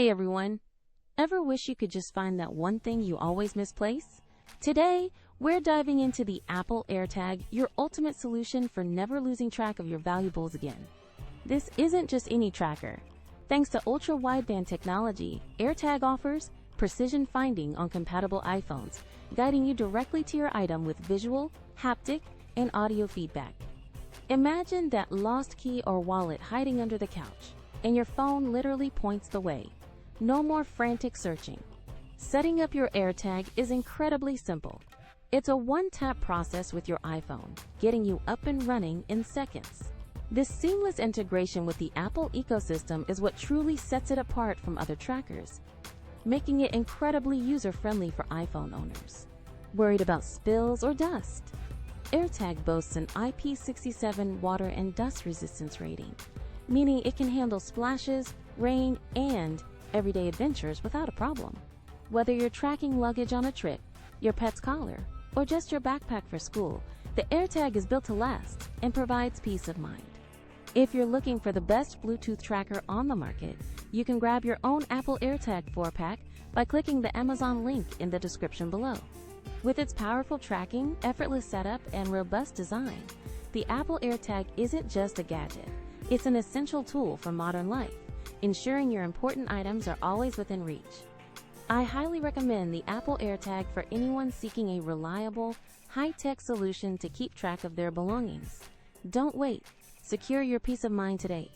Hey everyone! Ever wish you could just find that one thing you always misplace? Today, we're diving into the Apple AirTag, your ultimate solution for never losing track of your valuables again. This isn't just any tracker. Thanks to Ultra Wideband technology, AirTag offers precision finding on compatible iPhones, guiding you directly to your item with visual, haptic, and audio feedback. Imagine that lost key or wallet hiding under the couch, and your phone literally points the way. No more frantic searching. Setting up your AirTag is incredibly simple. It's a one-tap process with your iPhone, getting you up and running in seconds. This seamless integration with the Apple ecosystem is what truly sets it apart from other trackers, making it incredibly user-friendly for iPhone owners. Worried about spills or dust? AirTag boasts an IP67 water and dust resistance rating, meaning it can handle splashes, rain, and everyday adventures without a problem. Whether you're tracking luggage on a trip, your pet's collar, or just your backpack for school, the AirTag is built to last and provides peace of mind. If you're looking for the best Bluetooth tracker on the market, you can grab your own Apple AirTag 4-pack by clicking the Amazon link in the description below. With its powerful tracking, effortless setup, and robust design, the Apple AirTag isn't just a gadget. It's an essential tool for modern life, ensuring your important items are always within reach. I highly recommend the Apple AirTag for anyone seeking a reliable, high-tech solution to keep track of their belongings. Don't wait. Secure your peace of mind today.